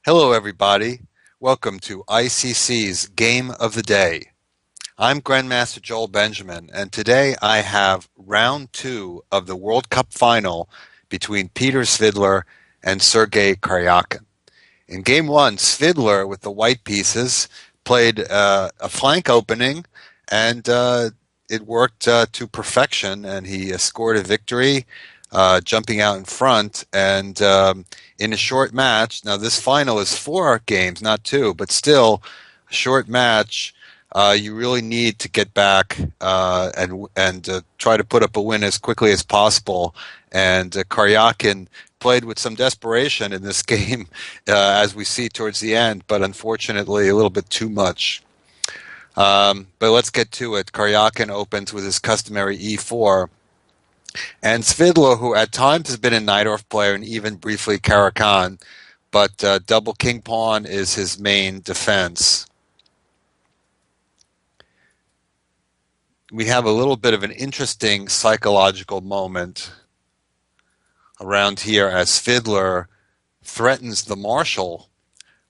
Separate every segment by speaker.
Speaker 1: Hello, everybody. Welcome to ICC's Game of the Day. I'm Grandmaster Joel Benjamin, and today I have round two of the World Cup final between Peter Svidler and Sergey Karjakin. In game one, Svidler, with the white pieces, played a flank opening, and it worked to perfection, and he scored a victory, jumping out in front. And in a short match, now this final is 4 games, not 2, but still a short match. You really need to get back and try to put up a win as quickly as possible. And Karjakin played with some desperation in this game, as we see towards the end, but unfortunately a little bit too much. But let's get to it. Karjakin opens with his customary e4. And Svidler, who at times has been a Najdorf player and even briefly Karjakin, but double king pawn is his main defense. We have a little bit of an interesting psychological moment around here as Svidler threatens the marshal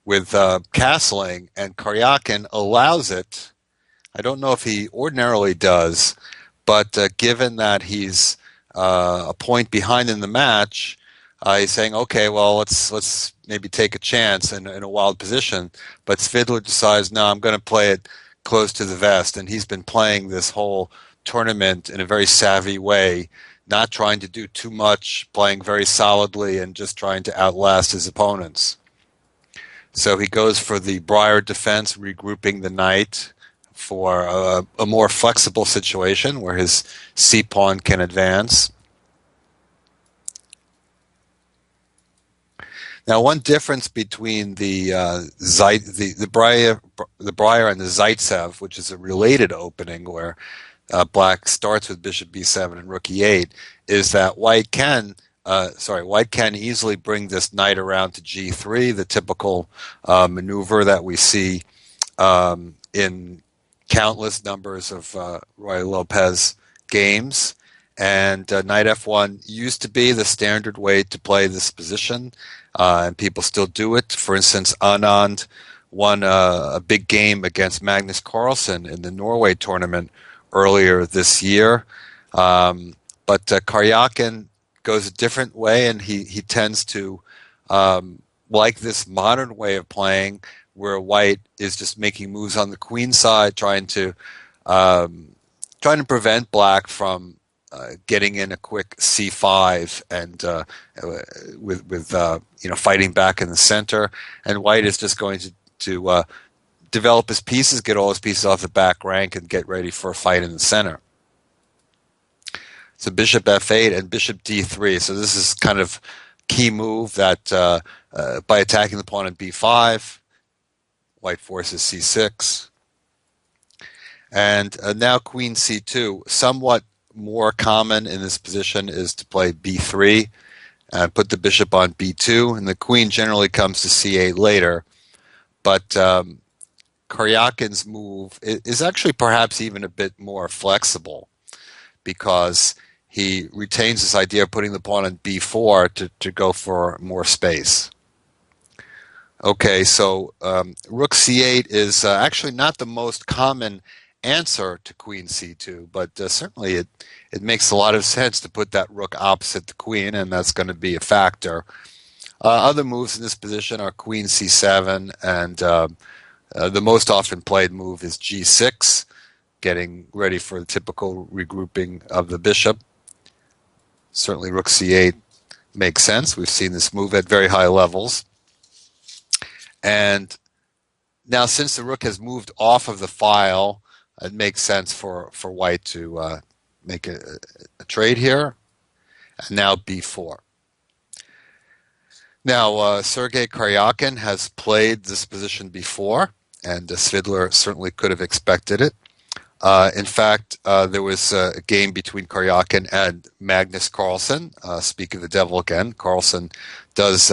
Speaker 1: with castling, and Karjakin allows it. I don't know if he ordinarily does, but given that he's a point behind in the match, he's saying, okay, well, let's maybe take a chance in a wild position. But Svidler decides, no, I'm going to play it close to the vest, and he's been playing this whole tournament in a very savvy way, not trying to do too much, playing very solidly, and just trying to outlast his opponents. So he goes for the Briar defense, regrouping the knight for a more flexible situation where his c-pawn can advance. Now, one difference between the Briar and the Zaitsev, which is a related opening where black starts with bishop b7 and rook e8, is that white can easily bring this knight around to g3, the typical maneuver that we see in countless numbers of Roy Lopez games. And knight f1 used to be the standard way to play this position, and people still do it. For instance, Anand won a big game against Magnus Carlsen in the Norway tournament earlier this year. But Karjakin goes a different way, and he tends to like this modern way of playing, where white is just making moves on the queen side, trying to prevent black from getting in a quick c5 and with fighting back in the center, and white is just going to develop his pieces, get all his pieces off the back rank, and get ready for a fight in the center. So bishop f8 and bishop d3. So this is kind of key move that by attacking the pawn at b5, white forces c6. And now queen c2. Somewhat more common in this position is to play b3 and put the bishop on b2, and the queen generally comes to c8 later. But Karjakin's move is actually perhaps even a bit more flexible, because he retains this idea of putting the pawn on b4 to go for more space. Okay, so rook c8 is actually not the most common answer to queen c2, but certainly it makes a lot of sense to put that rook opposite the queen, and that's going to be a factor. Other moves in this position are queen c7, and the most often played move is g6, getting ready for the typical regrouping of the bishop. Certainly rook c8 makes sense. We've seen this move at very high levels. And now, since the rook has moved off of the file, it makes sense for white to make a trade here. And now b4. Now, Sergey Karjakin has played this position before, and Svidler certainly could have expected it. In fact, there was a game between Karjakin and Magnus Carlsen. Speak of the devil again, Carlsen does